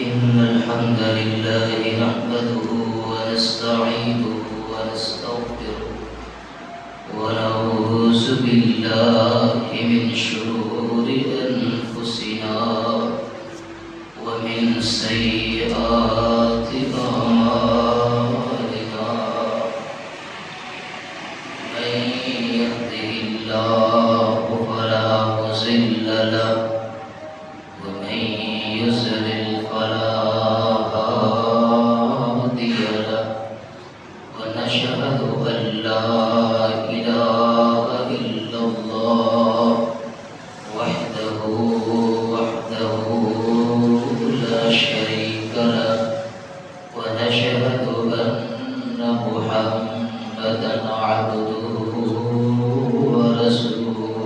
إن الحمد لله نحمده ونستعينه ونستغفره ونعوذ بالله من شرور أنفسنا ومن سيئات أعمالنا من يهده الله فلا مضل له ومن يضلل فلا هادي له ونشهد أن لا إله إلا الله وحده لا شريك له ونشهد أن محمدا عبده ورسوله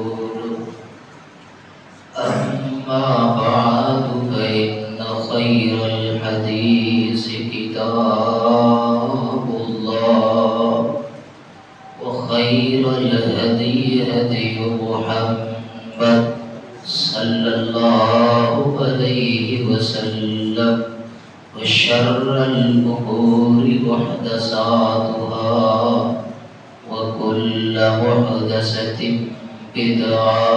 أما بعد فإن خير الحديث كتاب الله وخير الهدي هدي محمد صلى الله عليه وسلم وشر الأمور محدثاتها وكل محدثة بدعة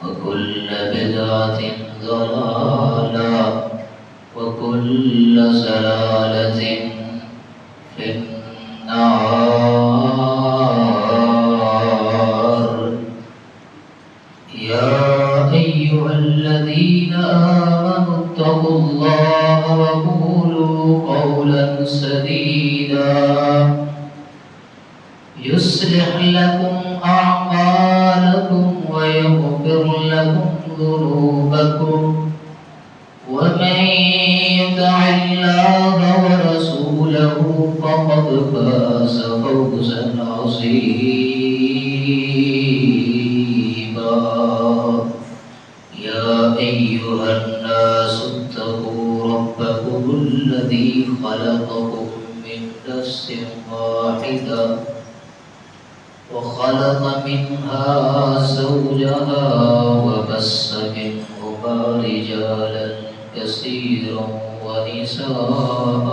وكل بدعة ضلالة وكل ضلالة في النار. يا أيها الذين آمنوا اتقوا الله وقولوا قولا سديدا يصلح لكم أعمالكم ويغفر لكم ذنوبكم ومن يطع الله ورسوله فقد فاز فوزا عظيما. يا أيها الناس اتقوا ربكم الذي خلقكم من نفس واحدة وخلق منها زوجها وبث منهما رجالا كثيرا ونساء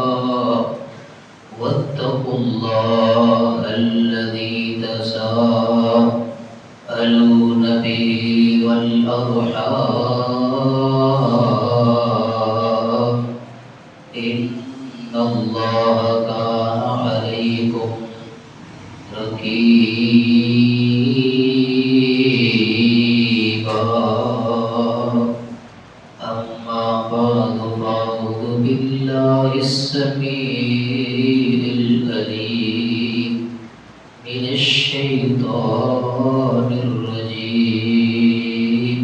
واتقوا الله الذي تساءلون به والأرحام إن الله كان عليكم رقيبا. أما بعد فأعوذ بالله السميع العليم من الشيطان الرجيم.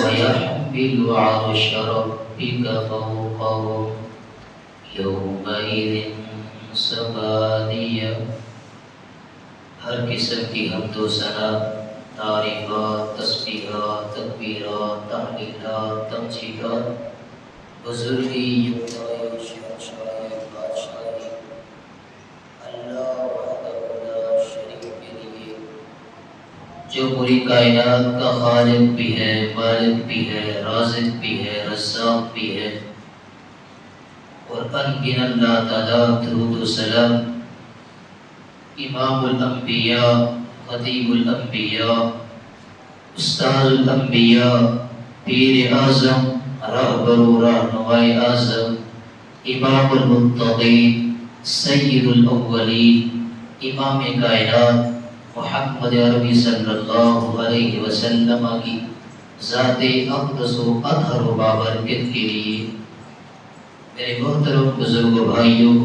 ويحمل عرش ربك فوقهم يومئذ ثمانية. ہر قسم کی حمد و ثنا، تعریفات، تسبیحات، تکبیرات، تحلیلات، تمجیدات بزرگی، یکتائی، شہنشاہی، بادشاہی اللہ وحدہ لا شریک کے لیے، جو پوری کائنات کا خالق بھی ہے، مالک بھی ہے، رازق بھی ہے، رزاق بھی ہے، اور انگن اللہ تعالیٰ درود و سلام امام الانبیاء، خطیب الانبیاء، استاد الانبیاء، پیر اعظم، رہبر و رہنماء اعظم، امام المتقین، سید الاولین، امام کائنات محمد عربی صلی اللہ علیہ وسلم کی ذات اقدس و اطہر و بابرکت کے لیے میرے محترم بزرگ بھائیوں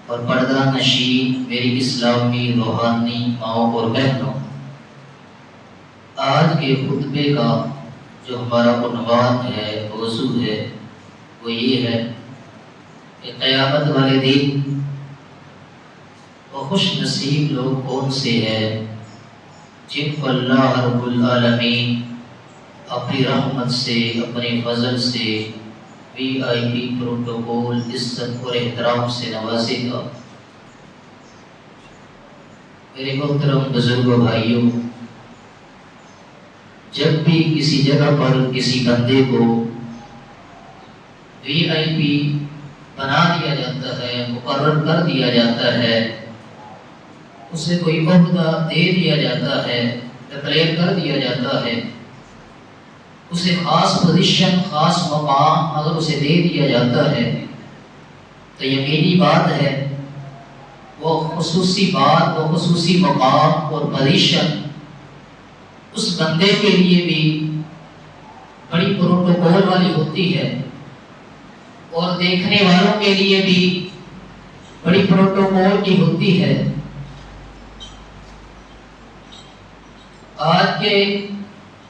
اور پردہ نشین میری اسلامی روحانی ماؤں اور بہنوں، آج کے خطبے کا جو ہمارا عنوان ہے، موضوع ہے، وہ یہ ہے کہ قیامت والے دن وہ خوش نصیب لوگ کون سے ہیں جن کو اللہ رب العالمین اپنی رحمت سے، اپنے فضل سے VIP پروٹوکول، عزت اور احترام سے نوازے گا۔ میرے محترم بزرگوں، بھائیوں، جب بھی کسی جگہ پر کسی بندے کو VIP بنا دیا جاتا ہے، مقرر کر دیا جاتا ہے، اسے کوئی عہدہ دے دیا جاتا ہے، ڈکلیئر کر دیا جاتا ہے، اسے خاص پوزیشن، خاص مقام اگر اسے دے دیا جاتا ہے تو یقینی بات ہے وہ خصوصی بات، وہ خصوصی مقام اور پوزیشن اس بندے کے لیے بھی بڑی پروٹوکول والی ہوتی ہے اور دیکھنے والوں کے لیے بھی بڑی پروٹوکول کی ہوتی ہے۔ آج کے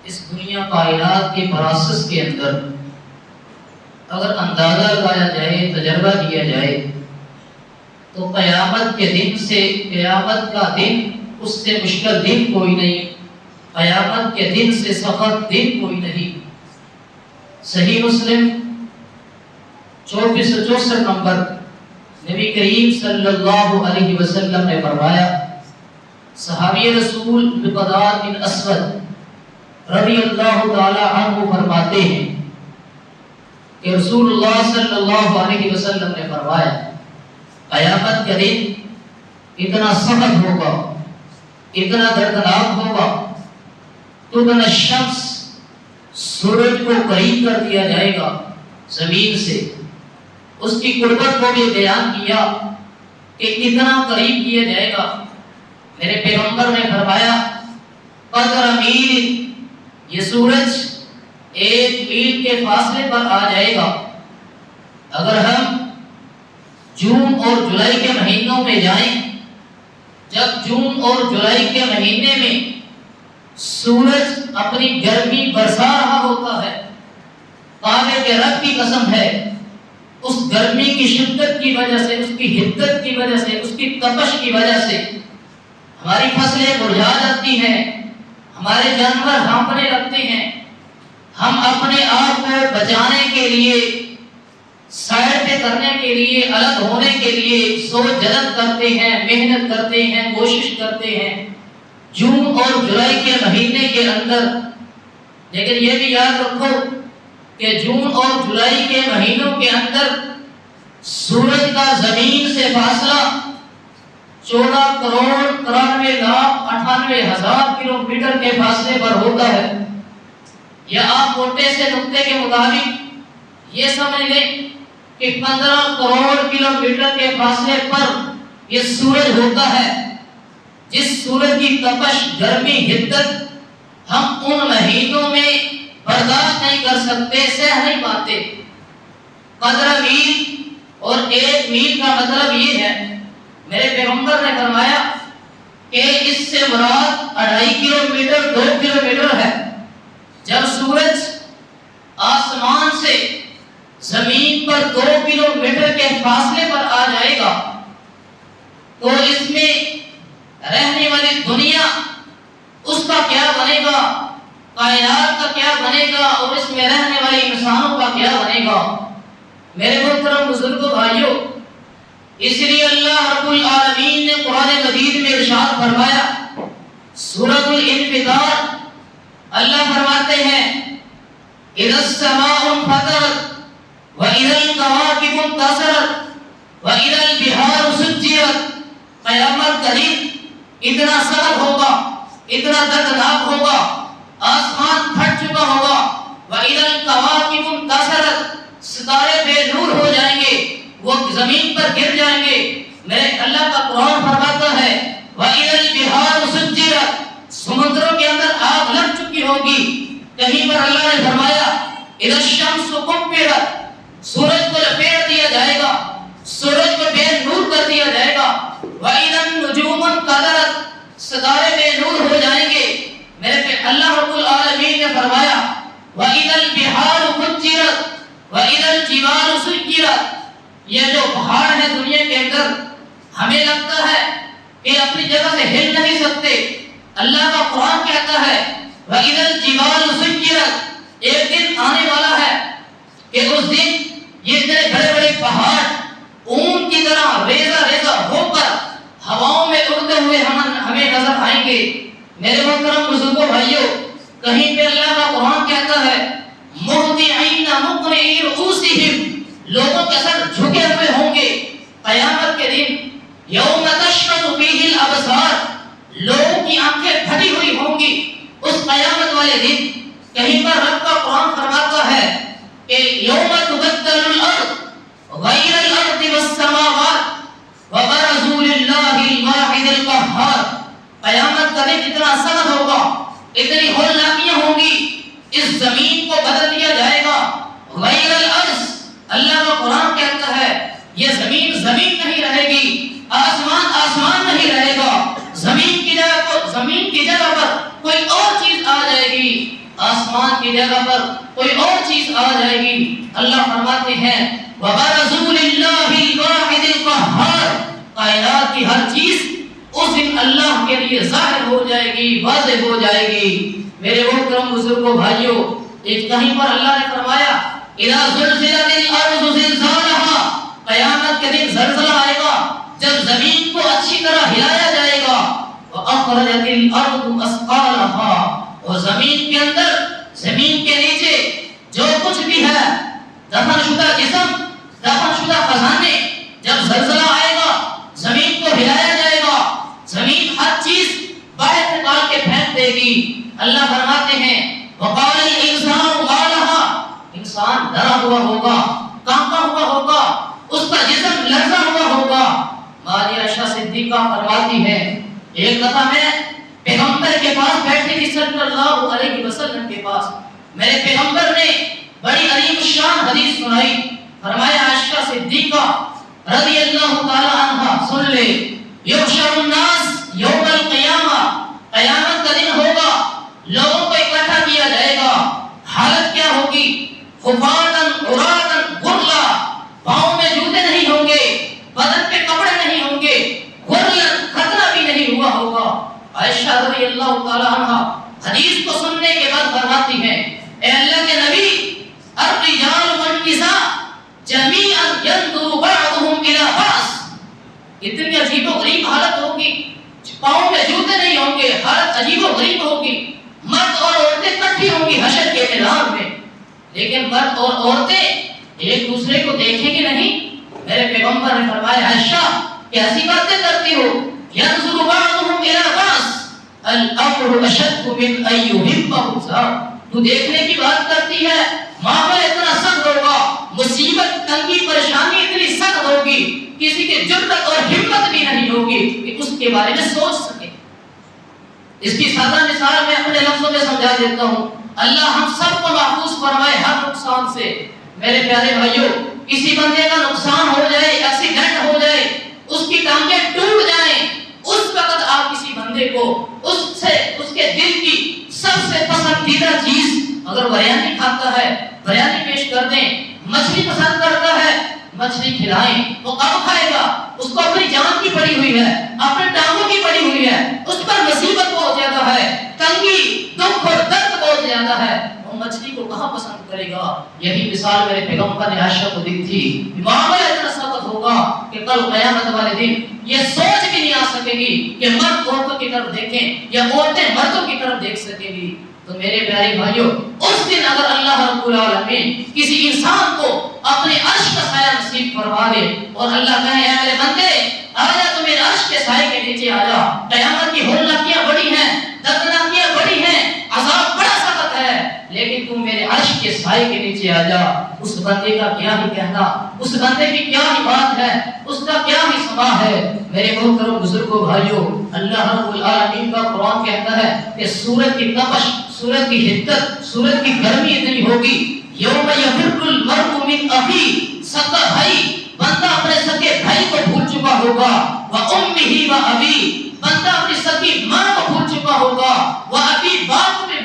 اس دنیا کائنات کے پروسیس کے اندر اگر اندازہ لگایا جائے، تجربہ کیا جائے تو قیامت کے دن سے، قیامت کا دن اس سے مشکل دن کوئی نہیں، قیامت کے دن سے سخت دن کوئی نہیں۔ صحیح مسلم 2464 نمبر، نبی کریم صلی اللہ علیہ وسلم نے فرمایا، صحابی رسول مقداد بن اسود رضی اللہ تعالی عنہ فرماتے ہیں کہ رسول اللہ صلی اللہ علیہ وسلم نے فرمایا، قیامت کا دن اتنا سخت ہوگا، اتنا دردناک ہوگا، تو الشمس، سورج کو قریب کر دیا جائے گا زمین سے۔ اس کی قربت کو بھی بیان کیا کہ کتنا قریب کیا جائے گا۔ میرے پیغمبر نے فرمایا، قدر میل، یہ سورج 1 میل کے فاصلے پر آ جائے گا۔ اگر ہم جون اور جولائی کے مہینوں میں جائیں، جب جون اور جولائی کے مہینے میں سورج اپنی گرمی برسا رہا ہوتا ہے، کعبے کے رب کی قسم ہے، اس گرمی کی شدت کی وجہ سے، اس کی حدت کی وجہ سے، اس کی تپش کی وجہ سے ہماری فصلیں مرجھا جاتی ہیں، ہمارے جانور ہانپنے لگتے ہیں۔ ہم اپنے آپ کو بچانے کے لیے، سائڈ پہ کرنے کے لیے، الگ ہونے کے لیے سوچ جلد کرتے ہیں، محنت کرتے ہیں، کوشش کرتے ہیں جون اور جولائی کے مہینے کے اندر۔ لیکن یہ بھی یاد رکھو کہ جون اور جولائی کے مہینوں کے اندر سورج کا زمین سے فاصلہ 14,93,98,000 کلومیٹر کے فاصلے پر ہوتا ہے۔ یا آپ موٹے سے نقطے کے مطابق یہ سمجھ لیں کہ 15 کروڑ کلومیٹر کے فاصلے پر یہ سورج ہوتا ہے، جس سورج کی تپش، گرمی، حدت ہم ان مہینوں میں برداشت نہیں کر سکتے، سہ نہیں پاتے۔ 15 میل اور 1 میل کا مطلب یہ ہے، میرے پیغمبر نے فرمایا کہ اس سے مراد 2.5 کلومیٹر 2 کلومیٹر ہے۔ جب سورج آسمان سے زمین پر 2 کلومیٹر کے فاصلے پر آ جائے گا تو اس میں رہنے والی دنیا، اس کا کیا بنے گا، کائنات کا کیا بنے گا، اور اس میں رہنے والے انسانوں کا کیا بنے گا۔ میرے محترم بزرگوں، بھائیوں، اس لیے اللہ رب العالمین نے قرآن مجید میں ارشاد فرمایا، سورۃ الانفطار، اللہ فرماتے ہیں، اذا السماء انفطرت واذا الكواكب انتثرت واذا البحار سجرت۔ قیامت کا دن اتنا سخت ہوگا، اتنا دردناک ہوگا، آسمان پھٹ چکا ہوگا، واذا الكواكب انتثرت، ستارے بے نور ہو جائیں گے، وہ زمین پر گر جائیں گے۔ میرے اللہ کا قرآن فرماتا ہے، وَإِذَا الْبِحَارُ سُجِّرَتْ، سمندروں کے اندر آگ لگ چکی ہوگی۔ کہیں پر اللہ نے فرمایا، اِذَا الشَّمْسُ كُوِّرَتْ، سورج کو لپیٹ دیا جائے گا، سورج کو بے نور کر دیا جائے گا۔ وَإِذَا النُّجُومُ انْكَدَرَتْ، ستارے بے نور ہو جائیں گے۔ میرے اللہ رب العالمین نے فرمایا، وَإِذَا الْبِحَارُ فُجِّرَتْ وَإِذَا الْجِبَالُ سُيِّرَتْ. یہ جو پہاڑ ہے دنیا کے اندر ہمیں لگتا ہے کہ اپنی جگہ سے ہل نہیں سکتے. اللہ کا قرآن کہتا ہے وَإِذَا الْجِبَالُ سُيِّرَتْ. ایک دن آنے والا ہے کہ اس دن یہ اتنے بڑے بڑے پہاڑ اون کی طرح ریزہ ریزہ ہو کر ہواؤں میں اڑتے ہوئے ہمیں نظر آئیں گے. میرے محترم بزرگوں بھائیوں، کہیں پہ اللہ کا قرآن کہتا ہے مہطعین مقنعی رؤوسہم، لوگوں کے سر جھکے ہوئے ہوں گے قیامت کے دن. یوم تشخص فیہ الابصار، لوگوں کی آنکھیں پھٹی ہوئی ہوں گی اس قیامت والے دن. کہیں پر رب کا قرآن فرماتا ہے کہ یوم تبدل الارض غیر الارض والسماوات وبرزوا للہ الواحد القہار. قیامت کا دن اتنا سخت ہوگا، اتنی ہولناکیاں ہوں گی، اس زمین کو بدل دیا جائے گا. غیر الارض، اللہ کا قرآن کہتا ہے یہ زمین زمین نہیں رہے گی، آسمان آسمان نہیں رہے گا. زمین کی جگہ پر کوئی اور چیز آ جائے گی، آسمان کی جگہ پر کوئی اور چیز آ جائے گی. اللہ فرماتے ہیں وَبَرَزُوا لِلَّهِ الْوَاحِدِ الْقَهَّارِ، کائنات کی ہر چیز اس دن اللہ کے لیے ظاہر ہو جائے گی، واضح ہو جائے گی. میرے محترم بزرگوں بھائیوں، ایک کہیں پر اللہ نے فرمایا اِذَا زُلْزِلَتِ الْأَرْضُ زِلْزَالَهَا، قیامت کے دن زلزلہ آئے گا جب زمین کو اچھی طرح ہلایا جائے گا. وَأَخْرَجَتِ الْأَرْضُ أَثْقَالَهَا، اور زمین کے اندر، زمین کے نیچے جو کچھ بھی ہے، دفن شدہ جسم، دفن شدہ خزانے، جب زلزلہ آئے گا زمین کو ہلایا جائے گا، زمین ہر چیز باہر نکال کے پھینک دے گی. اللہ فرماتے ہیں وقال الانسان ما لها، انسان ڈرا ہوا ہوگا، کانپا ہوا ہوگا، اس کا جسم لرزا ہوا ہوگا. ماریہ عائشہ صدیقہ فرماتی ہے ایک دفعہ میں پیغمبر کے پاس بیٹھی تھی صلی اللہ علیہ وسلم کے پاس. میرے پیغمبر نے بڑی عظیم شان حدیث سنائی. فرمایا عائشہ صدیقہ رضی اللہ تعالی عنہ سن لے، یحشر الناس یوم القیامہ، قیامت کا دن ہوگا، لوگوں کو اکٹھا کیا جائے گا. حالت کیا ہوگی؟ حفاظاً عراضاً غرلا، پاؤں میں جوتے نہیں ہوں گے، بدن پہ کپڑے نہیں ہوں گے، غرلا ختنہ بھی نہیں ہوا ہوگا. عائشہ رضی اللہ تعالی عنہ حدیث کو سننے کے بعد فرماتی ہیں اے اللہ کے نبی، الرجال والنساء جميعا ينظر بعضهم الى بعض، اتنی عجیب و غریب حالت ہوگی، پاؤں میں جوتے نہیں ہوں گے، حالت عجیب و غریب ہوگی. مرد اور عورتیں اکٹھی ہوں گی حشر کے میدان میں، لیکن مرد اور عورتیں ایک دوسرے کو دیکھیں گے نہیں. میرے پیغمبر نے فرمایا عائشہ کیسی باتیں کرتی ہو؟ ينظر بعضهم الى بعض الامر اشد من ان يحبه الانسان، تو دیکھنے کی بات کرتی ہے، معاملہ اتنا سخت ہوگا، مصیبت تنگی پریشانی اتنی سخت ہوگی، کسی کی جرأت اور ہمت بھی نہیں ہوگی کہ اس کے بارے میں سوچ سکے. اس کی سادہ مثال میں اپنے لفظوں میں سمجھا دیتا ہوں. اللہ ہم سب کو محفوظ فرمائے ہر نقصان سے. میرے پیارے بھائیوں، کسی بندے کا نقصان ہو جائے، ایکسیڈنٹ ہو جائے، اس کی ٹانگیں ٹوٹ جائیں، اس وقت آپ کسی بندے کو اس کے دل کی سب سے پسندیدہ چیز اگر بریانی کھاتا ہے بریانی پیش کر دیں، مچھلی پسند کرتا ہے مچھلی کھلائیں، وہ کب کھائے گا؟ اس کو اپنی جان کی پڑی ہوئی ہے، اپنے ٹانگوں کی پڑی ہوئی ہے، اس پر مصیبت بہت زیادہ ہے، تنگی دکھ اور درد بہت زیادہ ہے، وہ مچھلی کو کہاں پسند کرے گا؟ یہی مثال میرے پیغمبر نے عائشہ کو دی تھی. معاملہ اتنا سخت ہوگا کہ کل قیامت والے دن یہ سوچ بھی نہیں آ سکے گی کہ مرد عورتوں کی طرف دیکھیں یا عورتیں مردوں کی طرف دیکھ سکیں گی. تو میرے پیارے بھائیوں، اس دن اگر اللہ رب العالمین کسی انسان کو اپنے عرش کا سایہ نصیب فرما دے اور اللہ کہے اے میرے بندے آجا تو میرے عرش کے سائے کے نیچے آجا، قیامت کی ہولناکیاں بڑی ہیں، دردناکیاں بڑی ہیں، عذاب بڑا سخت ہے، لیکن تم میرے عرش کے سائے کے نیچے آجا. اس بندے کا کیا ہی کہنا، اس بندے کی کیا ہی بات ہے، اس کا کیا ہی سما ہے. میرے محترم بزرگوں بھائیوں، اللہ رب العالمین کا قرآن کہتا ہے کہ سورج کی تپش، سورج کی حدت، سورج کی گرمی اتنی ہوگی. یوم یفر المرء من اخیہ، سگا بھائی، بندہ اپنے سگے بھائی کو بھول چکا ہوگا، وامہ وابی، بندہ اپنی سگی ماں کو بھول چکا ہوگا، وابی باپ کو بھی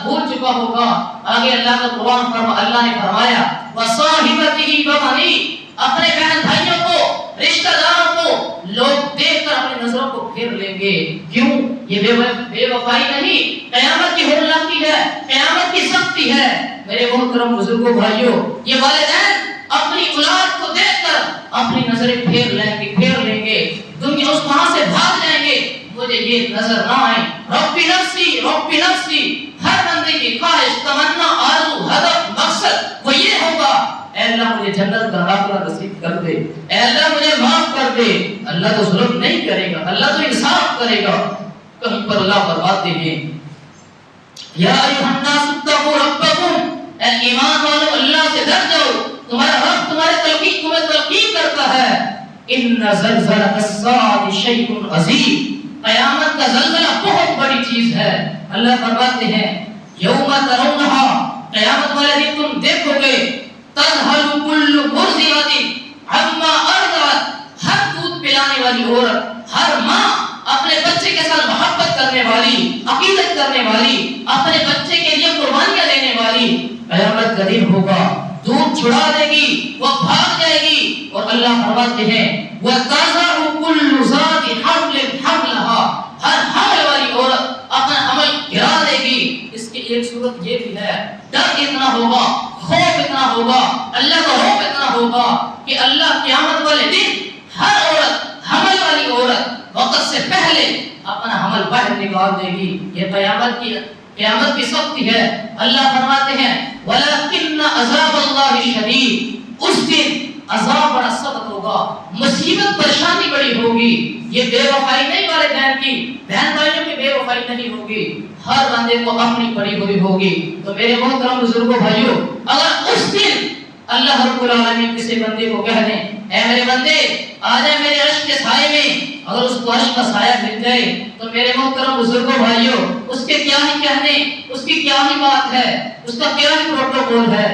بھول چکا ہوگا. آگے اللہ کا قرآن اللہ نے فرمایا وَصَاحِبَتِهِ وَبَنِيهِ، اپنے بہن بھائیوں کو، رشتہ داروں کو لوگ دیکھ کر اپنی نظروں کو پھیر لیں گے. کیوں؟ یہ بے وفائی نہیں، قیامت کی ہولناکی ہے، قیامت کی سختی ہے. میرے محترم بزرگوں بھائیوں، یہ والدین اپنی اولاد کو دیکھ کر اپنی نظریں پھیر لیں گے، دنیا اس وہاں سے بھاگ جائیں گے. مجھے یہ نظر نہ آئے. ربی نفسی ربی نفسی، ہر بندے کی خواہش، تمنا، آرزو، ہدف، مقصد وہ یہ ہوگا اے اللہ مجھے جنت کا داخلہ نصیب کر دے، اے اللہ مجھے معاف کر دے. اللہ تو ظلم نہیں کرے گا، اللہ تو انصاف کرے گا. کہیں پر اللہ فرماتے ہیں یا ایھا الناس اتقوا ربکم، اے ایمان والو اللہ سے ڈر جاؤ، تمہارا رب تمہیں تلقین کرتا ہے. ان زلزلۃ الساعۃ شیء عظیم، قیامت کا زلزلہ بہت بڑی چیز ہے. اللہ فرماتے ہیں یوم ترونھا، قیامت والے دن تم دیکھو گے، تذہل کل مرضعۃ عما ارضعت، ہر دودھ پلانے والی عورت، ہر ماں اپنے بچے کے ساتھ محبت کرنے والی، عقیدت کرنے والی، اپنے بچے کے لیے قربانیاں دینے والی، قیامت کا دن ہوگا دودھ چھڑا دے گی، وہ بھاگ جائے گی. اور اللہ فرماتے ہیں وَتَضَعُ كُلُّ ذَاتِ حَمْلٍ حَمْلَهَا، ہر حمل والی عورت اپنا حمل گرا دے گی. اس کی ایک صورت یہ بھی ہے، ڈر اتنا ہوگا، خوف اتنا ہوگا، اللہ کا خوف اتنا ہوگا کہ اللہ قیامت والے دن ہر عورت، حمل والی عورت وقت سے پہلے اپنا حمل باہر نکال دے گی. یہ قیامت کی سختی ہے. اللہ فرماتے ہیں وَلَكِنَّ عَذَابَ اللَّهِ شَدِيدٌ، اس دن عذاب بڑا سخت ہوگا، مصیبت پریشانی بڑی ہوگی. یہ بے وفائی نہیں والدین کی، بہن بھائیوں کی بے وفائی نہیں ہوگی، ہر بندے کو اپنی پڑی ہوئی ہوگی. تو میرے محترم بزرگوں بھائیوں، اگر اس دن اللہ رب العالمین کسی بندے کو کہہ دیں اے میرے بندے آ جائے میرے عرش کے سائے میں، اگر اس کو عرش کا سایہ مل جائے تو میرے محترم بزرگوں بھائیوں اس کے کیا ہی کہنے، اس کی کیا ہی بات ہے، اس کا کیا ہی پروٹوکول ہے.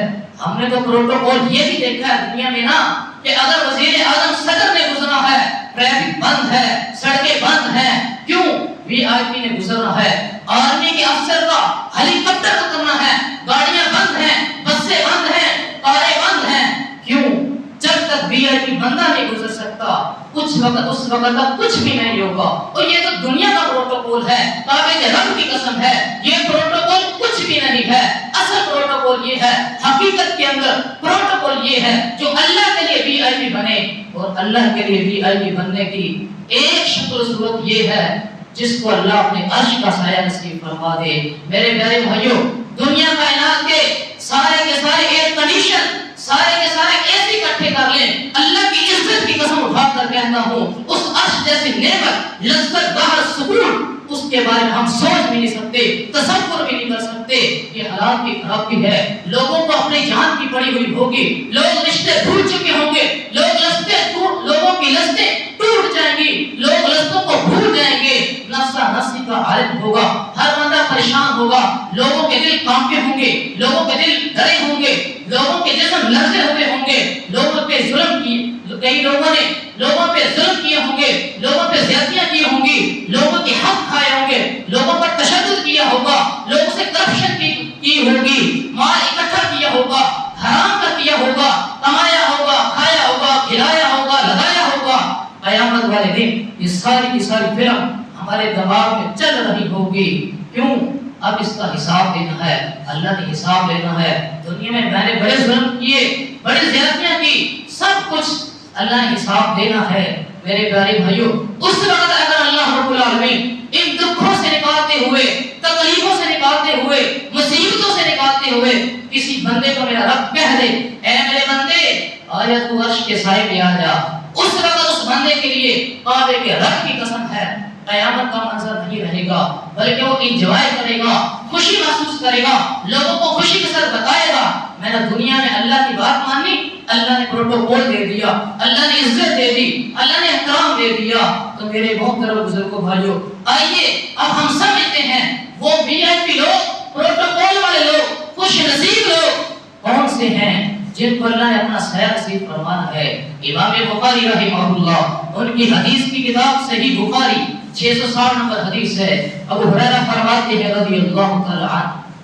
ہم نے تو پروٹوکول یہ بھی دیکھا ہے دنیا میں نا کہ اگر وزیر اعظم صدر نے گزرنا ہے، ٹریفک بند ہے، سڑکیں بند ہیں. کیوں؟ وی آئی پی نے گزرنا ہے. آرمی کے افسر کا ہیلی کاپٹر اترنا ہے، گاڑیاں بند ہیں، بسیں بند ہیں، کاریں بند ہیں. کیوں؟ جب تک وی آئی پی بندہ نہیں گزر سکتا اس وقت تک کچھ بھی نہیں ہوگا. اور یہ تو دنیا کا پروٹوکول ہے، کعبے کے رب کی قسم ہے یہ پروٹوکول کچھ بھی نہیں ہے. اصل پروٹوکول یہ ہے، حقیقت کے اندر پروٹوکول یہ ہے جو اللہ کے لیے وی آئی پی بنے. اور اللہ کے لیے وی آئی پی بننے کی ایک شکل صورت یہ ہے جس کو اللہ اپنے عرش کا سایہ نصیب فرما دے. میرے پیارے بھائیوں، دنیا کائنات کے سارے ایئر کنڈیشن، سارے کے سارے ایسے اکٹھے کر لیں، اللہ کی عزت کی قسم اٹھا کر کہتا ہوں اس عرش جیسی نعمت، لذت، باہر سکون، اس کے بارے میں ہم سوچ بھی نہیں سکتے، تصور بھی نہیں کر سکتے. یہ حالات کی خرابی ہے. لوگوں کو اپنی جان کی پڑی ہوئی ہوگی، لوگ رشتے بھول چکے ہوں گے، لوگوں کی لذتیں ٹوٹ جائیں گی، لوگ لذتوں کو بھول جائیں گے. نفسا نفسی کا عالم ہوگا، ہر بندہ پریشان ہوگا، لوگوں کے دل کانپے ہوں گے، لوگوں کے دل ڈرے ہوں گے، لوگوں کے جسم لرزے ہوئے ہوں گے. لوگوں پہ ظلم کی، کئی لوگوں نے لوگوں پہ ظلم کیے ہوں گے، لوگوں پہ زیادتیاں کی ہوں گی، لوگوں کے حق کھائے ہوں گے، لوگوں پر تشدد کیا ہوگا، لوگوں سے کرپشن کی ہوگی، مال اکٹھا کیا ہوگا، حرام کا کیا ہوگا، کمایا ہوگا، کھایا ہوگا، کھلایا ہوگا، لگایا ہوگا. قیامت والے دن یہ ساری کی ساری فلم ہمارے دماغ میں چل رہی ہوگی. کیوں؟ اب اس کا حساب دینا ہے، اللہ نے حساب لینا ہے. دنیا میں نے بڑے ظلم کیے، بڑی زیادتیاں کی، سب کچھ اللہ نے حساب دینا ہے. میرے پیارے بھائیوں، اس وقت اگر اللہ رب العالمین ان دکھوں سے نکالتے ہوئے، تکلیفوں سے نکالتے ہوئے، مصیبتوں سے نکالتے ہوئے کسی بندے کو میرا رب کہہ دے اے میرے بندے آجا تو عرش کے سائے میں آ جا، اس وقت اس بندے کے لیے کعبے کے رب کی قسم ہے قیامت کا منظر نہیں رہے گا، بلکہ وہ انجوائے کرے گا، خوشی محسوس کرے گا، لوگوں کو خوشی کے ساتھ بتائے گا میں نے دنیا میں اللہ کی بات مانی، اللہ نے پروٹوکول دے دیا، اللہ نے عزت دے دی، اللہ نے احترام دے دیا. تو میرے محترم بزرگوں بھائیوں، آئیے اب ہم سمجھتے ہیں وہ وی آئی پی لوگ، پروٹوکول والے لوگ، خوش نصیب لوگ کون سے ہیں جن کو اللہ نے اپنا سایہ نصیب فرمانا ہے. امام بخاری رحمہ اللہ، ان کی حدیث کی کتاب صحیح بخاری 660 نمبر حدیث ہے. ابو ہریرہ فرماتے ہیں رضی اللہ تعالی عنہ،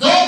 2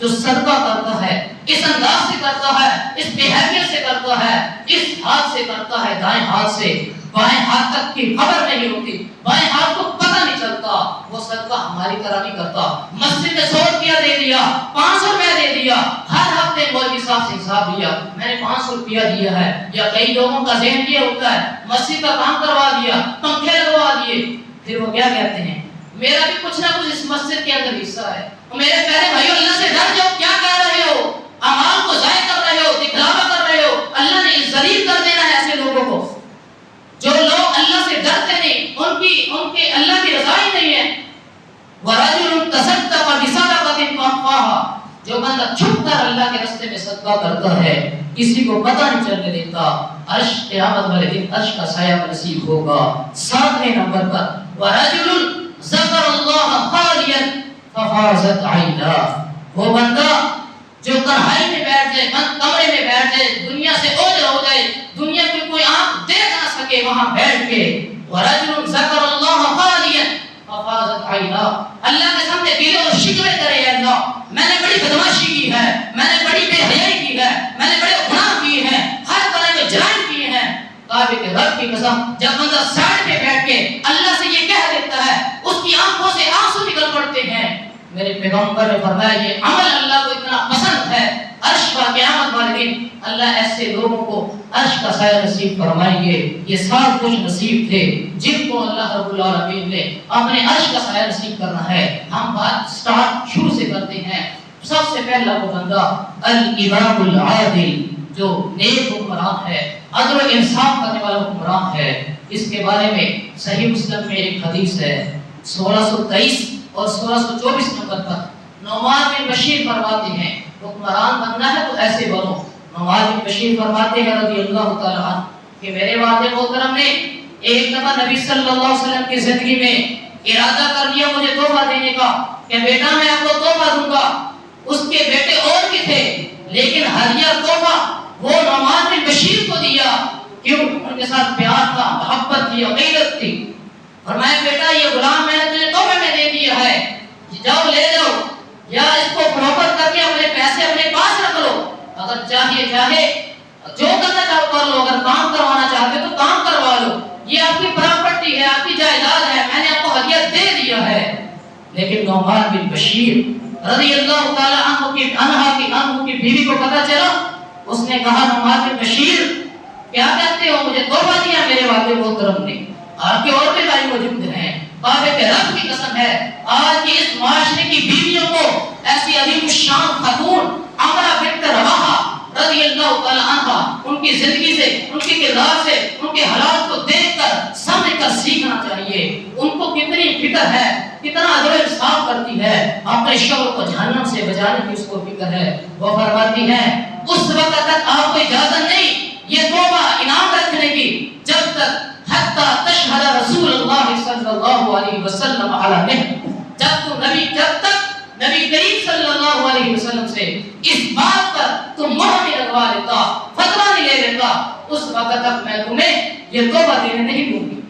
جو صدقہ کرتا ہے اس انداز سے کرتا ہے، اس بہیویئر سے کرتا ہے، اس ہاتھ سے کرتا ہے، دائیں ہاتھ سے بائیں ہاتھ تک کی خبر نہیں ہوتی، بائیں ہاتھ کو پتہ نہیں چلتا، وہ صدقہ ہماری طرح نہیں کرتا۔ مسجد میں 100 روپیہ دے دیا، 500 روپیہ دے دیا، ہر ہفتے مولوی صاحب سے حساب لیا، میں نے 500 روپیہ دیا ہے۔ یا کئی لوگوں کا ذہن یہ ہوتا ہے مسجد کا کام کروا دیا، پنکھے لگوا دیے، پھر وہ کیا کہتے ہیں میرا بھی کچھ نہ کچھ اس مسجد کے اندر حصہ ہے۔ میرے پیارے بھائیو، اللہ سے ڈر جاؤ، کیا کہہ رہے ہو؟ اعمال کو ضائع کر رہے ہو، دکھلاوا کر رہے ہو۔ اللہ نے ذلیل کر دینا ہے ایسے لوگوں کو جو لوگ اللہ سے ڈرتے نہیں، ان کی اللہ کی رضا ہی نہیں ہے۔ وَرَجُلٌ تَصَدَّقَ بِصَدَقَةٍ فَأَخْفَاهَا، جو بندہ چھپ کر اللہ کے راستے میں صدقہ کرتا ہے، کسی کو پتہ نہیں چلنے دیتا، عرش قیامت والے دن عرش کا سایہ نصیب ہوگا۔ 7ویں نمبر پر وَرَجُلٌ ذَكَرَ اللَّهَ خَالِيًا فَفَاضَتْ عَيْنَاهُ، وہ بندہ جو تنہائی میں بیٹھ جائے، بند کمرے میں بیٹھ جائے، دنیا سے اوجھل ہو جائے، دنیا کی کوئی آنکھ دیکھ نہ سکے، وہاں بیٹھ کے وَرَجُلٌ ذَكَرَ اللَّهَ خَالِيًا فَفَاضَتْ عَيْنَاهُ، اللہ کے سامنے گلے اور شکوے کرے، یا اللہ میں نے بڑی بدماشی کی ہے، میں نے بڑی بے حیائی کی ہے، میں نے بڑے گناہ کیے ہیں، ہر طرح کے جرائم کیے ہیں۔ کعبے کے رب کی قسم، جب بندہ سائڈ پہ بیٹھ کے اللہ سے یہ کہہ دیتا ہے، اس کی آنکھوں سے آنسو نکل پڑتے ہیں۔ میرے پیغمبر نے فرمایا یہ عمل اللہ کو اتنا پسند ہے، عرش کا قیامت والے دن اللہ ایسے لوگوں کو عرش کا سایہ نصیب فرمائیں گے۔ یہ 7 کچھ نصیب تھے جن کو اللہ رب العالمین نے اپنے عرش کا سایہ نصیب کرنا ہے۔ ہم بات سٹارٹ شروع سے کرتے ہیں۔ سب سے پہلا وہ بندہ الامام العادل، جو نیک حکمران ہے، عدل و انصاف کرنے والا حکمران ہے۔ اس کے بارے میں صحیح مسلم میں ایک حدیث ہے 1623 اور 1624 نمبر پر نعمان بن بشیر فرماتے ہیں حکمران بننا ہے تو ایسے بنو۔ نعمان بن بشیر فرماتے ہیں رضی اللہ تعالی عنہ کہ میرے والد محترم نے ایک دفعہ نبی صلی اللہ علیہ وسلم کی زندگی میں ارادہ کر لیا مجھے تحفہ دینے کا کہ بیٹا میں آپ کو تحفہ دوں گا۔ اس کے بیٹے اور بھی تھے لیکن ہدیہ تحفہ وہ نعمان بن بشیر کو دیا۔ کیوں؟ ان کے ساتھ پیار تھا، محبت تھی، عقیدت تھی۔ فرمایا بیٹا یہ غلام میں نے تجھے تحفے میں دے دیا ہے، جاؤ لے جاؤ، یا اس کو فروخت کر کے اپنے پیسے اپنے پاس رکھ لو، اگر چاہے جو کرنا چاہو کر لو، اگر کام کروانا چاہتے تو کام کروا لو، یہ آپ کی پراپرٹی ہے، آپ کی جائیداد ہے، میں نے آپ کو ہدیہ دے دیا ہے۔ لیکن نعمان بن بشیر رضی اللہ تعالی عنہ کی بیوی کو پتہ چلا، اس نے کہا نعمان بن بشیر کیا کہتے ہو، مجھے تحفہ دیا میرے والد محترم نے، آپ کے اور بھی بھائی موجود ہیں، کعبے کے رب کی قسم ہے آج کی اس معاشرے کی بیویوں کو ایسی عظیم الشان خاتون عمرہ بنت رواحہ رضی اللہ تعالی عنہ ان کی زندگی سے، ان کے کردار سے، ان کے حالات کو دیکھ کر سمجھ کر سیکھنا چاہیے۔ ان کو کتنی فکر ہے، کتنا عدل و انصاف کرتی ہے، اپنے شوہر کو جہنم سے بچانے کی اس کو فکر ہے۔ وہ فرماتی ہیں اس وقت تک آپ کو اجازت نہیں یہ توبہ انعام رکھنے کی جب تک حتی تشہد رسول اللہ صلی اللہ علیہ وسلم علیہ، جب تک نبی کریم صلی اللہ علیہ وسلم سے اس بات پر تم مہر نہیں لگوا لیتا، فتویٰ نہیں لے لیتا، اس وقت تک میں تمہیں یہ توبہ دینے نہیں دوں گی۔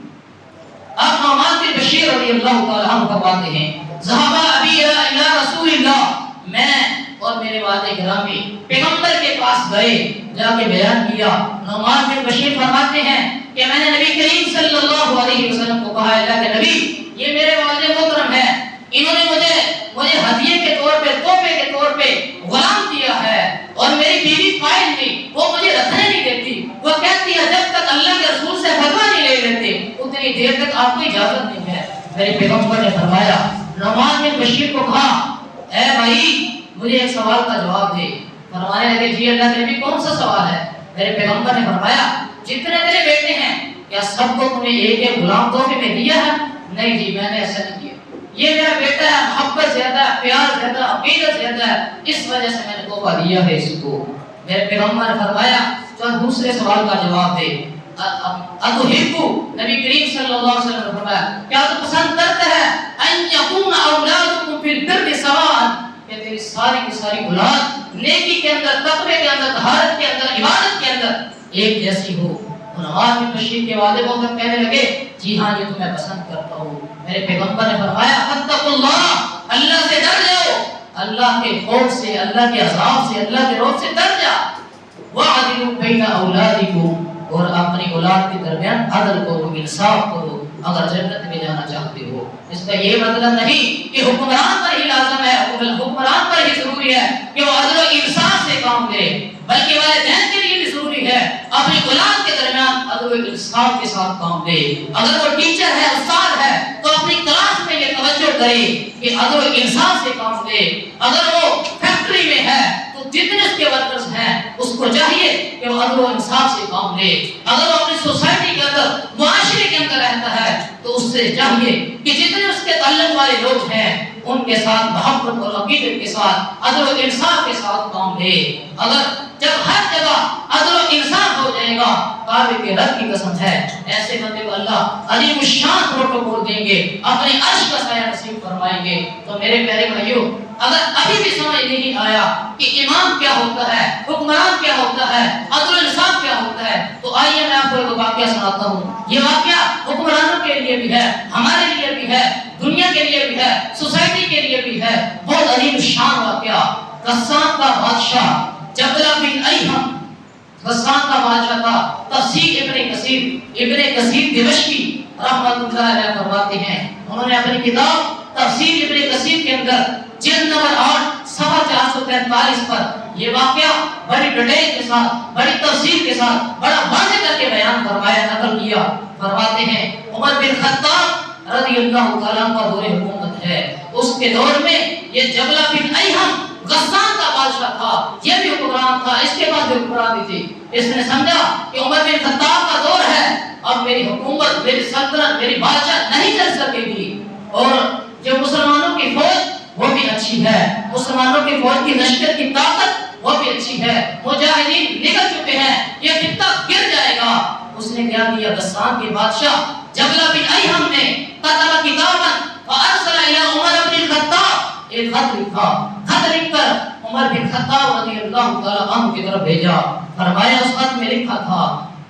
اب نعمان بن بشیر رضی اللہ تعالیٰ عنہ فرماتے ہیں ذهب ابی الی رسول اللہ، میں اور میرے والد گرامی پیغمبر کے پاس گئے، جا کے بیان کیا۔ نعمان بن بشیر فرماتے ہیں کہ میں نے نبی کریم صلی اللہ علیہ وسلم کو کہا ہے کہ نبی یہ میرے والد محترم ہیں، انہوں نے مجھے ہدیے کے طور پہ، تحفے کے طور پہ غلام دیا ہے، اور میری بیوی فائل تھی، وہ مجھے رکھنے نہیں دیتی، وہ کہتی ہے جب تک اللہ کے رسول سے فتویٰ نہیں لے لیتے اتنی دیر تک آپ کو اجازت نہیں ہے۔ میرے پیغمبر نے فرمایا، نعمان بن بشیر کو کہا اے بھائی مجھے ایک سوال کا جواب دے۔ فرمانے لگے جی اللہ کے نبی کون سا سوال ہے؟ میرے پیغمبر نے فرمایا جتنے تیرے بیٹے ہیں کیا سب کو تم نے ایک ایک غلام تحفے میں دیا ہے؟ نہیں جی میں نے ایسا نہیں کیا، یہ میرا بیٹا ہے، محبت زیادہ ہے، پیار زیادہ، عقیدت زیادہ ہے، اس وجہ سے میں نے تحفہ دیا ہے اس کو۔ میرے پیغمبر نے فرمایا تو دوسرے سوال کا جواب دے۔ اتحبو، نبی کریم صلی اللہ علیہ وسلم نے فرمایا کیا تو پسند کرتا ہے ان یکون اولادکم فی البر سواء، کہ تیری ساری کی ساری اولاد نیکی کے اندر، تقوی کے اندر، طہارت کے اندر، عبادت کے اندر ایک جیسی ہو۔ نعمان بن بشیر کے والد محترم کہنے لگے جی ہاں یہ تو میں پسند کرتا ہوں۔ میرے پیغمبر نے فرمایا اتقوا اللہ، اللہ سے ڈر جاؤ، اللہ اللہ کے خوف سے، اللہ کے عذاب سے، اللہ کے روب سے ڈر جا۔ وَعَدِلُوا بَيْنَ أَوْلَادِكُمْ، اور اپنی اولاد کے درمیان عدل کرو، انصاف کرو اگر جنت میں جانا چاہتے ہو۔ اس کا یہ مطلب نہیں کہ حکمران پر ہی لازم ہے، حکمران پر ہی ضروری ہے کہ وہ عدل و انصاف سے کام لے، بلکہ والدین کے لیے بھی ضروری ہے اپنی اولاد کے درمیان عدل و انصاف کے ساتھ کام لے۔ اگر وہ ٹیچر ہے، استاد ہے، تو اپنی کلاس میں یہ توجہ کرے کہ عدل و انصاف سے کام لے۔ اگر وہ فیکٹری میں ہے تو جتنے اس کے ورکرز ہیں اس کو چاہیے کہ وہ عدل و انصاف سے کام لے۔ اگر وہ اپنی سوسائٹی کے اندر، معاشرے کے اندر رہتا ہے تو اس سے چاہیے کہ جتنے اس کے تعلق والے لوگ ہیں ان کے ساتھ محبت اور عقیدت کے ساتھ، عدل و انصاف کے ساتھ کام لے۔ اگر جب ہر جگہ عدل و انصاف ہو جائے گا، کعبے کے رب کی قسم ہے ایسے بندے کو اللہ عظیم الشان پروٹوکول دیں گے، اپنے عرش کا سایہ نصیب فرمائیں گے۔ تو میرے پیارے بھائیوں، اگر ابھی بھی سمجھ نہیں آیا کہ امام کیا ہوتا ہے، حکمران کیا ہوتا ہے، عدل و انصاف کیا ہوتا ہے، تو آئیے میں آپ کو ایک واقعہ سناتا ہوں۔ یہ واقعہ حکمرانوں کے لیے بھی ہے، ہمارے لیے بھی ہے، دنیا کے لیے بھی ہے، سوسائٹی کے لیے بھی ہے۔ بہت عظیم شان واقعہ۔ غسان کا بادشاہ جبلہ بن ایہم، غسان کا بادشاہ تھا۔ تفسیر ابن کثیر دمشقی رحمۃ اللہ علیہ فرماتے ہیں، انہوں نے اپنی کتاب تفسیر ابن کثیر کے اندر جلد نمبر 8 صفحہ 443 پر یہ واقعہ بڑی ڈیٹیل کے ساتھ، بڑی تفصیل کے ساتھ، بڑا واضح کر کے بیان فرمایا، نقل کیا۔ فرماتے ہیں عمر بن خطاب رضی اللہ تعالیٰ کا دور حکومت ہے، اس کے دور میں یہ جبلہ بن ایہم غسان کا بادشاہ تھا، یہ بھی حکمران تھا، اس کے بعد بھی حکمرانی تھی۔ اس نے سمجھا کہ عمر بن خطاب کا دور ہے، اب میری حکومت، میری سلطنت، میری بادشاہ نہیں چل سکے گی، اور جو مسلمانوں کی فوج وہ بھی اچھی ہے، مسلمانوں کی فوج کی لشکر کی طاقت وہ بھی اچھی ہے، مجاہدین نکل چکے ہیں، یہ خطہ گر جائے گا۔ اس نے کیا کیا؟ غسان کے بادشاہ جبلہ بن ایہم نے کتب کتابا فارسل الی عمر بن الخطاب، ایک خط لکھا، خط لکھ کر عمر بن خطاب رضی اللہ تعالی عنہ کی طرف بھیجا۔ فرمایا اس خط میں لکھا تھا،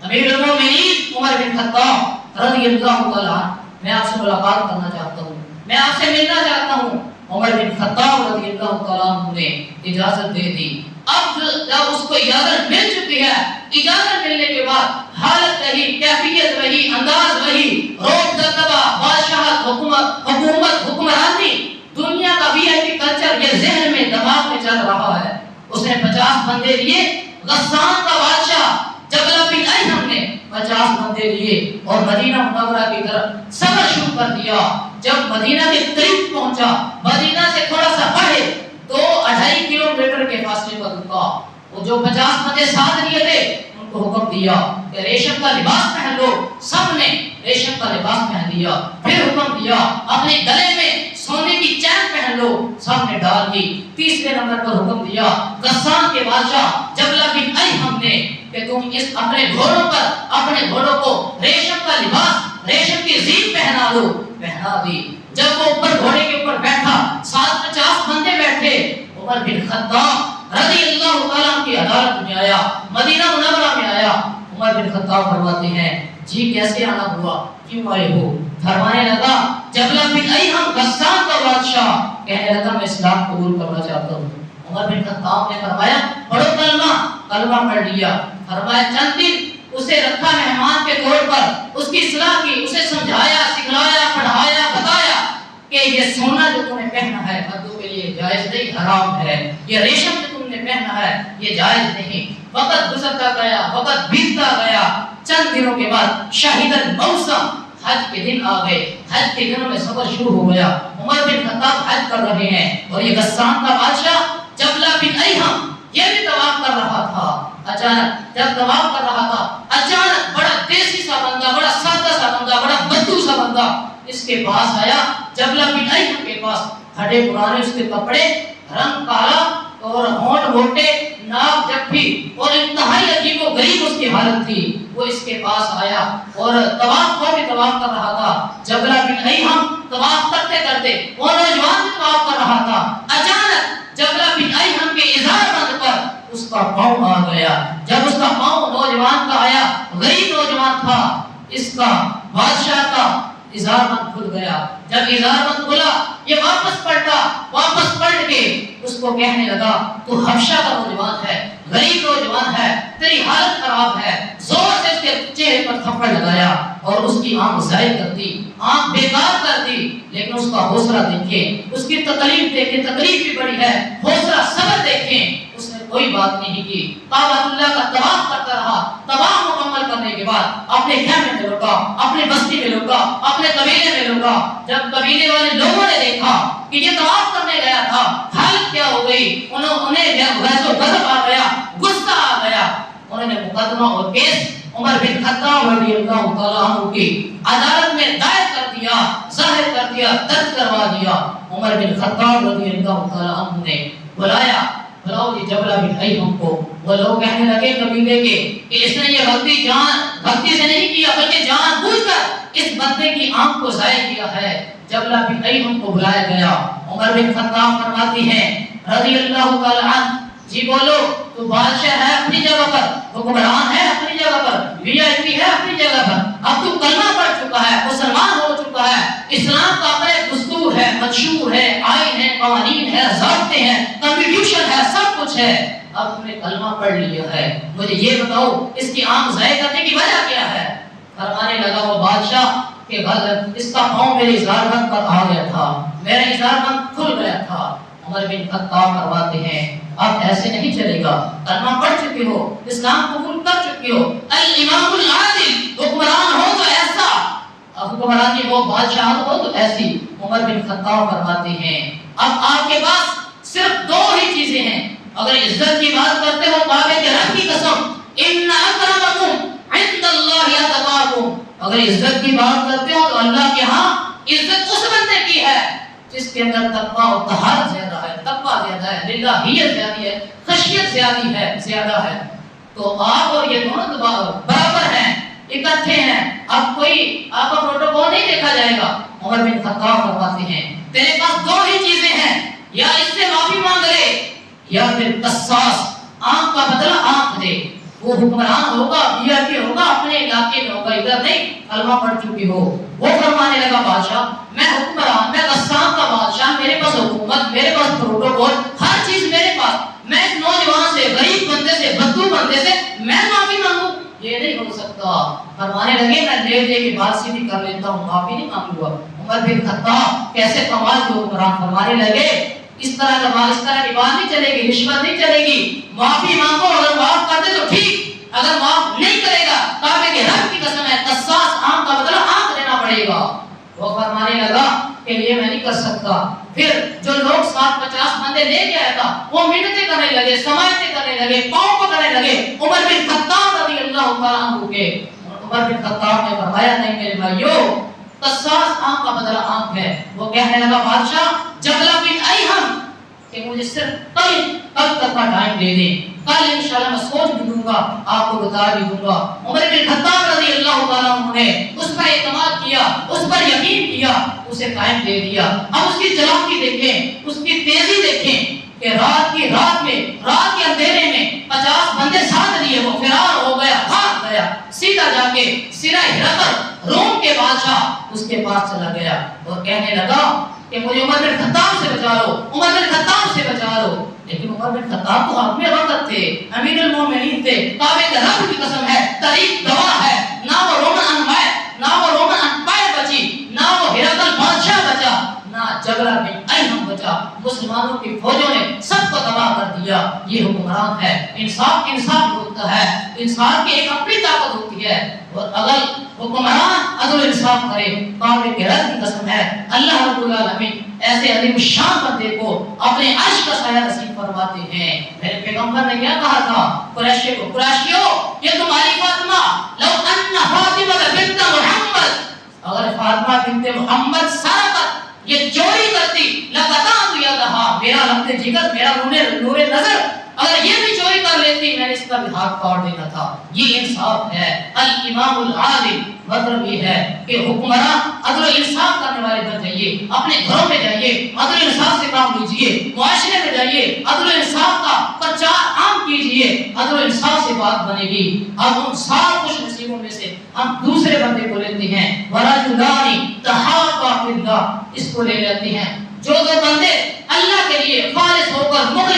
امیر المومنین عمر بن خطاب رضی اللہ تعالی عنہ، میں آپ سے ملاقات کرنا چاہتا ہوں، میں آپ سے ملنا چاہتا ہوں۔ عمر بن خطاب رضی اللہ تعالیٰ عنہ نے اجازت دے دی۔ اب جب اس کو اجازت مل چکی ہے، اجازت ملنے کے بعد حالت وہی، کیفیت وہی، انداز وہی، روب دبدبہ، بادشاہت، حکومت، حکمرانی، دنیا کا VIP کلچر یہ ذہن میں، دماغ میں چل رہا ہے۔ اس نے 50 بندے لیے، غسان کا بادشاہ جبلہ بن ایہم نے 50 بندے لیے اور مدینہ منورہ کی طرف سفر شروع کر دیا۔ جب مدینہ کے قریب پہنچا، مدینہ سے تھوڑا سا بڑھے 2-2.5 کلومیٹر کے فاصلے پر رکا۔ وہ جو 50 بندے ساتھ لیے تھے ان کو حکم دیا کہ ریشم کا لباس پہن لو۔ سب نے ریشم کا لباس پہن لیا۔ پھر حکم دیا اپنے گلے میں سونے کی چین پہن لو، سب نے ڈال دی۔ تیسرے نمبر پر حکم دیا غسان کے بادشاہ جبلہ بن ایہم نے کہ تم اس اپنے گھوڑوں کو ریشم کا لباس، ریشم کی زین پہنا دو۔ پہنا دی۔ جب وہ اوپر گھوڑے کے اوپر بیٹھا، ساتھ 50 بندے بیٹھے، عمر بن خطاب رضی اللہ تعالیٰ کی عدالت میں آیا، مدینہ منورہ میں آیا۔ عمر بن خطاب فرماتے ہیں جی کیسے آنا ہوا، کیوں آئے ہو؟ فرمانے لگا جبلہ بن ایہم غسان کا بادشاہ کہنے لگا میں اسلام قبول کرنا چاہتا ہوں۔ عمر بن خطاب نے فرمایا پڑھو کلمہ پڑھ لیا۔ فرمایا چند دن اسے رکھا مہمان کے طور پر، اس کی اصلاح کی، اسے سمجھایا، سکھلایا، پڑھایا، بتایا کہ یہ سونا جو تم نے پہنا ہے مردوں کے لیے جائز نہیں، حرام ہے۔ یہ ریشم جو تم نے پہنا ہے یہ جائز نہیں۔ وقت گزرتا گیا، وقت بیتتا گیا۔ چند دنوں کے بعد شہید الموسم، حج کے دن آ گئے۔ حج کے دنوں میں سفر شروع ہو گیا۔ عمر بن خطاب حج کر رہے ہیں اور یہ غسان کا بادشاہ جبلہ بن ایہم یہ بھی طواف کر رہا تھا۔ اچانک جب طواف کر رہا تھا، اچانک بڑا دیسی سا بندہ، بڑا سادہ سا بندہ، بڑا بدو سا بندہ اس کے پاس آیا، جبلہ بن ایہم کے پاس۔ ہڈے پرانے اس کے کپڑے، رنگ کالا اور ہونٹ موٹے، ناک جھپٹی اور انتہائی عجیب و غریب اس کی حالت تھی۔ وہ اس کے پاس آیا اور طواف کر رہا تھا۔ جبلہ بن ایہم طواف کرتے کرتے وہ نوجوان بھی طواف کر رہا تھا۔ اچانک جبلہ بن ایہم کے ازار بند پر اس کا پاؤں آ گیا۔ جب اس کا پاؤں نوجوان کا آیا، غریب نوجوان تھا، اس کا بادشاہ کا ازار بند کھل گیا۔ جب ازار بند کھلا، یہ واپس پلٹ کے اس کو کو کہنے لگا تو حبشہ کا نوجوان ہے، غریب نوجوان ہے، تیری حالت خراب ہے، زور سے اس کے چہرے پر تھپڑ لگایا اور اس کی آنکھ ضائع کر دی، آنکھ بیکار کر دی۔ لیکن اس کا حوصلہ دیکھیں، اس کی تکلیف دیکھیں، تکلیف بھی بڑی ہے، حوصلہ صبر دیکھیں، اس نے کوئی بات نہیں کی، کعبۃ اللہ کا طواف کرتا رہا۔ طواف مکمل کرنے کے بعد اپنے خیمے میں لوٹا، اپنے بستی میں لوٹا، اپنے قبیلے میں لوٹا۔ جب قبیلے والے لوگوں نے دیکھا کہ یہ طواف کرنے گیا تھا، حالت کیا ہو گئی، انہیں غیظ و غضب آ گیا، غصہ آ گیا، انہوں نے مقدمہ اور کیس عمر بن خطاب رضی اللہ تعالیٰ عنہ کی عدالت میں دائر کر دیا، ظاہر کر دیا، درج کروا دیا۔ عمر بن خطاب رضی اللہ تعالیٰ عنہ نے بلایا، بلاؤ جی جبلہ بن ایہم کو۔ وہ لوگ کہنے لگے قبیلے کے کہ اس نے یہ غلطی سے نہیں کیا، بلکہ جان بوجھ کر اس بندے کی آنکھ کو ضائع کیا ہے۔ جبلہ بن ایہم کو بلایا گیا۔ عمر بن خطاب فرماتی ہیں رضی اللہ تعالیٰ عنہ، جی بولو، تو بادشاہ ہے اپنی جگہ پر، حکمران ہے اپنی جگہ پر، وی آئی پی ہے اپنی جگہ پر، اب تو کلمہ پڑھ چکا ہے، مسلمان ہو چکا ہے، اسلام کا اپنے دستور ہے، منشور ہے، آئین ہے، قوانین ہے، ضابطے ہیں، کنسٹیٹیوشن ہے، سب کچھ ہے، اب تم نے کلمہ پڑھ لیا ہے، مجھے یہ بتاؤ اس کی آنکھ ضائع کرنے کی وجہ کیا ہے؟ فرمانے لگا وہ بادشاہ کہ اس کا پاؤں میرے اظہار بند پر آ گیا تھا، میرا اظہار بند کھل گیا تھا۔ عمر بن خطاب فرماتے ہیں اب ایسے نہیں چلے گا، کلمہ پڑھ چکے ہو، اسلام قبول کر چکے ہو، الامام العادل، حکمران ہو تو ایسا، حکمرانی ہو، بادشاہ ہو تو ایسی۔ عمر بن خطاب فرماتے ہیں اب آپ کے پاس صرف دو ہی چیزیں ہیں، اگر عزت کی بات کرتے ہو کعبے کے رب کی قسم، ان اکرمکم عند اللہ اتقاکم، اگر عزت کی بات کرتے ہو تو اللہ کے ہاں عزت اس بندے کی ہے جس کے اندر تقویٰ اور طہارت زیادہ ہے، تقویٰ زیادہ ہے، للہیت زیادہ ہے، خشیت زیادہ ہے۔ تو آپ اور یہ دونوں برابر ہیں، اکٹھے ہیں، اب کوئی آپ کا پروٹوکول نہیں دیکھا جائے گا۔ عمر بن خطاب فرماتے ہیں تیرے پاس دو ہی چیزیں ہیں، یا اس سے معافی مانگ لے یا پھر قصاص، آنکھ کا بدلہ آنکھ دے۔ وہ حکمران ہوگا، وی آئی پی ہوگا، اپنے علاقے میں ہوگا، ادھر نہیں، کلمہ پڑھ چکی ہو۔ وہ فرمانے لگا بادشاہ میں حکمران، میں غسان کا بادشاہ، میرے پاس حکومت، میرے پاس پروٹوکول، ہر چیز میرے پاس، میں اس نوجوان سے، غریب بندے سے، بدو بندے سے میں معافی مانگوں؟ یہ نہیں ہو سکتا۔ فرمانے لگے میں لے کے بات سیدھی کر لیتا ہوں، معافی نہیں مانگوں گا۔ عمر بن خطاب کیسے کمال کے حکمران، فرمانے لگے اس طرح کی بات نہیں چلے گی، رشوت نہیں چلے گی، معافی مانگو، اگر معاف کر دے تو ٹھیک، اگر معاف نہیں کرے گا کعبے کے رب کی قسم ہے قصاص، آنکھ کا بدلہ آنکھ دینا پڑے گا۔ وہ فرمانے لگا کہ یہ میں نہیں کر سکتا۔ پھر جو لوگ 50 بندے لے کے آیا تھا وہ منتیں کرنے لگے، سماعتیں کرنے لگے، پاؤں پکڑنے لگے عمر بن خطاب رضی اللہ تعالیٰ عنہ کے۔ عمر بن خطاب نے فرمایا نہیں میرے بھائیو، قصاص آنکھ کا بدلہ آنکھ ہے۔ وہ کہنے لگا بادشاہ جبلہ بن ایہم کہ مجھے صرف کل تک کا ٹائم دے دیں، کل انشاءاللہ میں سوچ بھی دوں گا، آپ کو بتا بھی دوں گا۔ عمر بن خطاب رضی اللہ تعالیٰ عنہ نے اس پر اعتماد کیا، اس پر یقین کیا، اسے ٹائم دے دیا۔ اب اس کی چلاکی دیکھیں، اس کی تیزی دیکھیں کہ رات کے اندھیرے میں 50 بندے ساتھ لیے وہ فرار ہو گیا، بھاگ گیا، سیدھا جا کے سرہ ہرقل روم کے بادشاہ اس کے پاس چلا گیا اور کہنے لگا کہ مجھے عمر بن خطاب سے بچا لو، عمر بن خطاب سے بچا لو۔ لیکن عمر بن خطاب تو حاکم وقت تھے، امیر المومنین تھے، کعبے کے رب کی قسم ہے، تاریخ گواہ ہے، نہ وہ رومن امپائر بچی، نہ وہ ہرقل بادشاہ بچا، نہ جبلہ بن ایہم بچا۔ مسلمانوں کی فوجوں نے سب کو تباہ کر دیا۔ یہ حکمران ہے، انصاف ہوتا ہے، انصاف کی ایک اپنی طاقت ہوتی ہے، اور اگر حکمران عدل انصاف کرے، کعبے کے رب کی قسم ہے اللہ رب العالمین ایسے عظیم شان بندے کو اپنے عرش کا سایہ نصیب فرماتے ہیں۔ میرے پیغمبر نے کیا کہا تھا قریشیوں یہ تمہاری فاطمہ، لو ان فاطمہ بنت محمد، اگر فاطمہ بنت محمد سرقت یہ چوری کرتی، لقطعت یدہا، میرا لمحہ جگر، میرا نور نظر، اگر یہ بھی چوری کر لیتی میں نے اس کا بھی ہاتھ کاٹ دینا تھا۔ یہ انصاف ہے۔ الامام العادل مطلب یہ ہے کہ حکمران عدل و انصاف کرنے والے بن جائیے، اپنے گھروں میں جائیے، عدل و انصاف سے کام لیجئے، معاشرے میں جائیے، عدل و انصاف کا پرچار عام کیجئے، عدل و انصاف سے بات بنے گی۔ اب ان سات خوش نصیبوں میں سے ہم دوسرے بندے کو لیتے ہیں، وَرَجُلَانِ تَحَابَا فِي اللَّهِ، اس کو لے لیتے ہیں جو دو بندے اللہ کے لیے خالص ہو کر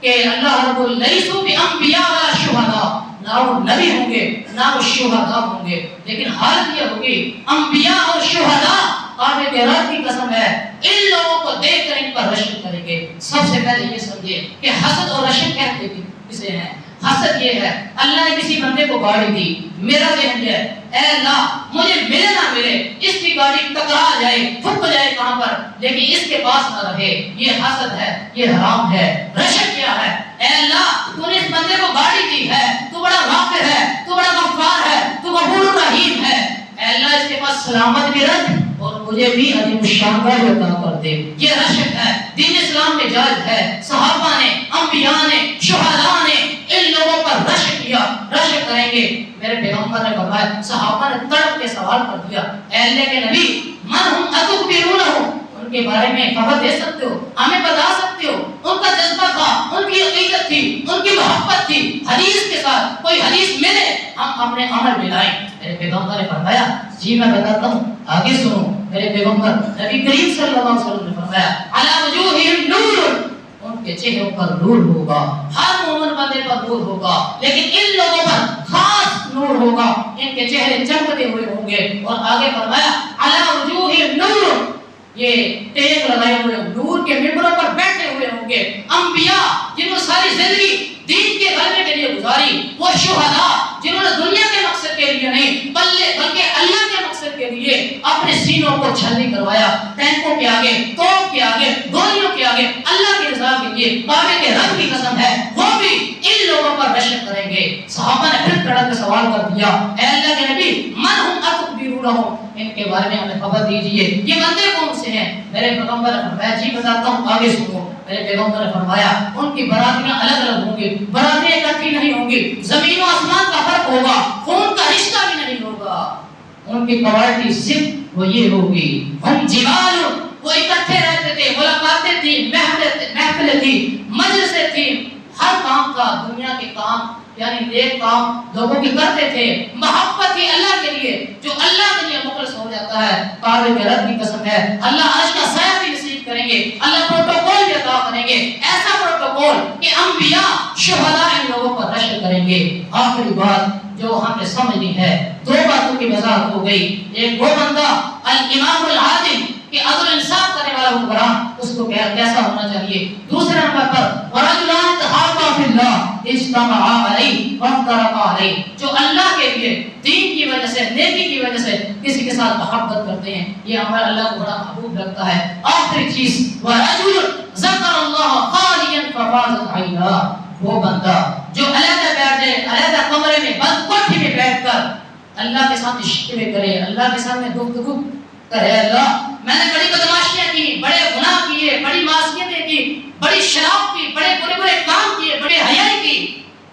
کہ اللہ رب العزت انبیاء ولا شہداء، نہ وہ نبی ہوں گے نہ وہ شہداء ہوں گے، لیکن حالت یہ ہوگی انبیاء اور شہداء کعبے کے رب کی قسم ہے ان لوگوں کو دیکھ کر ان پر رشک کریں گے۔ سب سے پہلے یہ سمجھے کہ حسد اور رشک کہتے کسے ہیں؟ حسد یہ ہے اللہ نے کسی بندے کو گاڑی دی، میرا ذہن ہے اے اللہ مجھے ملے نہ ملے، اس کی گاڑی ٹکرا جائے ٹھک جائے کہاں پر لیکن اس کے پاس نہ رہے، یہ حسد ہے، یہ حرام ہے۔ رشک کیا ہے؟ اے اللہ تو نے اس بندے کو گاڑی دی ہے، تو بڑا غافر ہے، تو بڑا غفار ہے، تو غفور رحیم ہے، اے اللہ اس کے پاس سلامت بھی رکھ اور مجھے بھی عظیم الشان کا عطا کر دے۔ یہ رشک ہے، دین اسلام میں جائز ہے۔ صحابہ نے، انبیاء نے، شہداء نے ان لوگوں پر رشک کیا، رشک کریں گے۔ میرے پیغمبر نے فرمایا، صحابہ نے تڑپ کے سوال کر دیا، اے اللہ کے نبی من ہم اتکبرونہم، ان کے بارے میں خبر دے سکتے ہو، ہمیں بتا سکتے ہو؟ ان کا جذبہ تھا، ان کی عقیدت تھی، ان کی محبت تھی، حدیث کے ساتھ کوئی حدیث ملے ہم اپنے عمل ملائیں۔ میرے پیغمبر نے فرمایا جی میں بتاتا ہوں، آگے سنو۔ میرے پیغمبر نبی کریم صلی اللہ علیہ وسلم نے فرمایا علی وجوہہم نور، ان کے چہروں پر نور ہوگا، ہر مومن بندے پر نور ہوگا، لیکن ان لوگوں پر خاص نور ہوگا، ان کے چہرے چمکتے ہوئے ہوں گے۔ اور آگے فرمایا علی وجوہہم نور، یہ ٹیک لگائے ہوئے نور کے ممبروں پر بیٹھے ہوئے ہوں گے۔ انبیاء جنہوں نے ساری زندگی دین کے غلبے کے لیے گزاری، وہ شہداء جنہوں نے دنیا کے مقصد کے لیے نہیں بلکہ اللہ کے مقصد کے لیے اپنے سینوں کو چھلنی کروایا، ٹینکوں کے آگے، توپ کے آگے، گولیوں کے آگے اللہ کی رضا کے لیے، کعبے کے رب کی قسم ہے وہ بھی ان لوگوں پر رشک کریں گے۔ صحابہ نے پھر کڑک کے سوال کر دیا، اے اللہ کے نبی من ہم اتکبرونہم، ان کے بارے میں ہمیں خبر دیجئے، یہ بندے کون سے ہیں؟ میرے پیغمبر نے فرمایا جی بتاتا ہوں، آگے سنو۔ میرے پیغمبر نے فرمایا ان کی برادریاں الگ الگ ہوں گی، برادریاں اکٹھی نہیں ہوں گی، زمین و آسمان کا فرق ہوگا، خون کا رشتہ بھی نہیں ہوگا، ان کی کوالٹی صرف وہ یہ ہوگی ہم جبال، وہ اکٹھے رہتے تھے، ملاقاتیں تھی، محفلیں تھی، مجلسیں تھی، ہر کام کا دنیا کے کام یعنی نیک کام لوگوں کی کرتے تھے، محبت تھی اللہ کے لیے، جو اللہ کے لیے مخلص ہو جاتا ہے کعبے کے رب کی قسم ہے اللہ عرش کا سایہ بھی نصیب کریں گے، اللہ پروٹوکول بھی عطا کریں گے، ایسا پروٹوکول کہ انبیاء شہداء ان لوگوں پر رشک کریں گے۔ آخری بات جو ہم نے سمجھنی ہے، دو باتوں کی وضاحت ہو گئی، ایک وہ بندہ الامام العادل کہ عدل انصاف کرنے والا حکمران اس کو کیسا ہونا چاہیے، دوسرے نمبر پر ورجلان تحابا فی اللہ اجتمعا علیہ وافترقا علیہ، جو اللہ کے لیے دین کی وجہ سے، نیکی کی وجہ سے کسی کے ساتھ محبت کرتے ہیں، یہ عمل اللہ کو بڑا محبوب لگتا ہے۔ آخری چیز ورجل ذکر اللہ خالیا ففاضت عیناہ، وہ بندہ جو علیحدہ بیٹھ جائے، علیحدہ کمرے میں بند کوٹھی میں بیٹھ کر اللہ کے سامنے شکوے کرے، اللہ کے سامنے گفتگو کرے، اللہ میں نے بڑی بدماشیاں کی، بڑے گناہ کیے، بڑی معصیتیں کی، بڑی شراب کی، بڑے برے برے کام کیے، بڑے حیائی کی،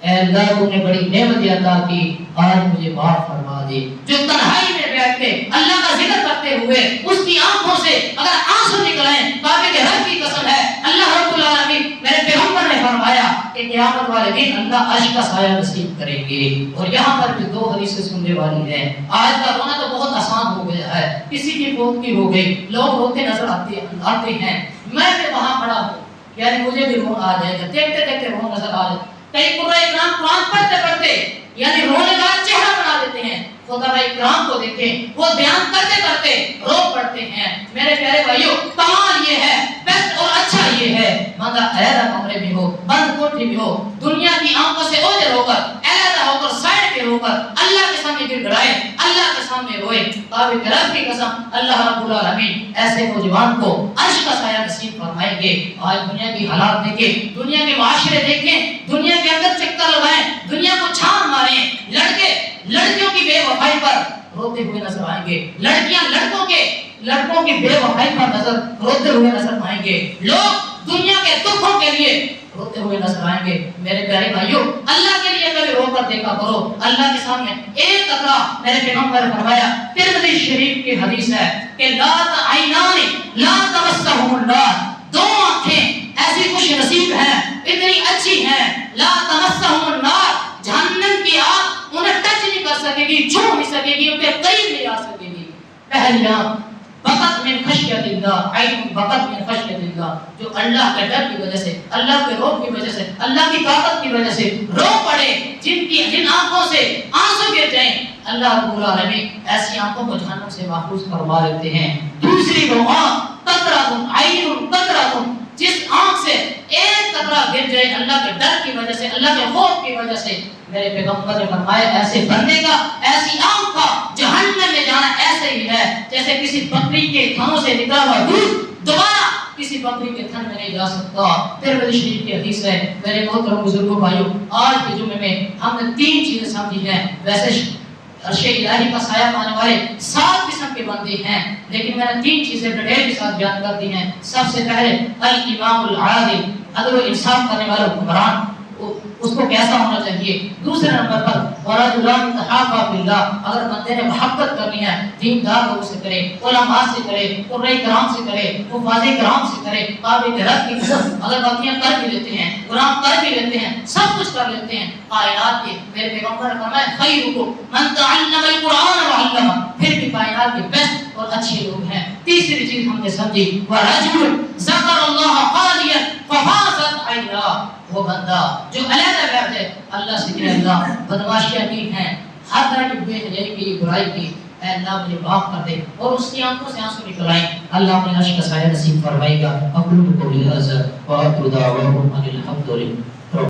اے اللہ تو نے بڑی نعمت عطا کی، آج مجھے معاف فرما دے۔ جو تنہائی میں بیٹھ کے اللہ کا ذکر کرتے ہوئے اس کی آنکھوں سے اگر آنسو نکل آئیں، کعبے کے رب کی قسم ہے اللہ رب العالمین میرے پیغمبر نے فرمایا کہ قیامت والے دن اللہ عرش کا سایہ نصیب کریں گے۔ اور یہاں پر بھی دو حدیثیں سننے والی ہیں۔ آج کا رونا تو بہت آسان ہو گیا ہے، کسی کی فوتگی ہو گئی لوگ روتے نظر آتے ہیں، میں بھی وہاں پڑا ہوں، یعنی مجھے بھی رونا آ جائے گا، دیکھتے دیکھتے رونا نظر آ جائے گا۔ کئی قرآن اکرام قرآن پڑھتے پڑھتے یعنی رونے کا چہرہ بنا دیتے ہیں، خدا اکرام کو دیکھیں وہ بیان کرتے کرتے رو پڑتے ہیں۔ میرے پیارے بھائیوں کمال یہ ہے، بیسٹ اور اچھا یہ ہے بندہ علیحدہ کمرے میں ہو، بند کوٹھی میں ہو، دنیا کی آنکھوں سے اوجھل ہو کر، علیحدہ ہو کر، سائڈ پہ ہو کر اللہ کے سامنے گر گڑائے، اللہ کے سامنے روئے۔ کعبے کے رب کی قسم اللہ رب العالمین ایسے نوجوان کو عرش کا سایہ نصیب فرمائیں گے۔ آج دنیا کی حالات دیکھیں، دنیا کے معاشرے دیکھیں، دنیا کے اندر چکر لگائیں، دنیا کو چھان ماریں، لڑکے لڑکیوں کی بے وفائی پر روتے ہوئے نظر آئیں گے، لڑکیاں لڑکوں کی بے وفائی پر روتے ہوئے نظر آئیں گے، لوگ دنیا کے دکھوں کے لیے روتے ہوئے نظر آئیں گے۔ میرے پیارے بھائیوں اللہ کے لیے کبھی رو کر دیکھا کرو، اللہ کے سامنے ایک قطرہ، میرے پیغمبر نے فرمایا ترمذی شریف کی حدیث ہے کہ لا عینان لا تمسہم النار، دو آنکھیں ایسی خوش نصیب ہیں، اتنی اچھی ہیں، لا تمسہم النار، جہنم کی آگ انہیں ٹچ نہیں کر سکے گی، چھو نہیں سکے گی، ان کے قریب نہیں آ سکے گی۔ پہلی آنکھ بقت من خشیت اللہ، عین بقت من خشیت اللہ، اللہ، جو اللہ کے ڈر کی وجہ سے، اللہ کے روب کی وجہ سے، اللہ کی طاقت کی وجہ سے رو پڑے، جن آنکھوں سے آنسو گر جائیں، اللہ رب العالمین ایسی آنکھوں کو جہنم سے محفوظ کروا لیتے ہیں۔ دوسری وہ آنکھ قطرۃ عین قطرۃ، جس آنکھ سے ایک قطرہ گر جائے اللہ کے ڈر کی وجہ سے، اللہ کے خوف کی وجہ سے، میرے پیغمبر نے فرمایا ایسے بندے کا، ایسی آنکھ کا جہنم میں جانا ایسے ہی ہے جیسے کسی بکری کے تھنوں سے نکلا ہوا دودھ دوبارہ کسی بکری کے تھن میں نہیں جا سکتا۔ ترمذی شریف کی حدیث ہے۔ میرے محترم بزرگوں بھائیوں، آج کے جمعے میں ہم نے 3 چیزیں سمجھی ہیں۔ ویسے عرش الہی کا سایہ پانے والے 7 قسم کے بندے ہیں، لیکن میں نے 3 چیزیں ڈیٹیل کے ساتھ بیان کر دی ہیں۔ سب سے پہلے الامام العادل، عدل و انصاف کرنے والا حکمران، اس کو کیسا ہونا چاہیے۔ دوسرے نمبر پر ورجلان تحابا فی اللہ، اگر بندے نے محبت کرنی ہے دیندار لوگوں سے کرے، علماء سے کرے، قرآن کرام سے کرے، حفاظ کرام سے کرے، قابل رد کی عزت، اگر غلطیاں کر بھی لیتے ہیں، گناہ کر بھی لیتے ہیں، سب کچھ کر لیتے ہیں کائنات کے، میرے پیغمبر نے فرمایا خیرکم من تعلم القرآن وعلمہ، پھر بھی کائنات کے بیسٹ اور اچھے لوگ ہیں۔ تیسری چیز ہم نے سمجھی ورجل ذکر اللہ خالیا ففاضت عیناہ، وہ بندہ جو علیحدہ بیٹھ ہے اللہ سے کہ اللہ بدماشیاں کی ہیں، ہر طرح کی بے حیائی کی، برائی کی، اے اللہ مجھے معاف کر دے، اور اس کی آنکھوں سے آنسو نکل آئیں، اللہ اپنے عرش کا سایہ نصیب فرمائے گا۔ اقول قولی ھذا وآخر دعوانا ان الحمد للہ۔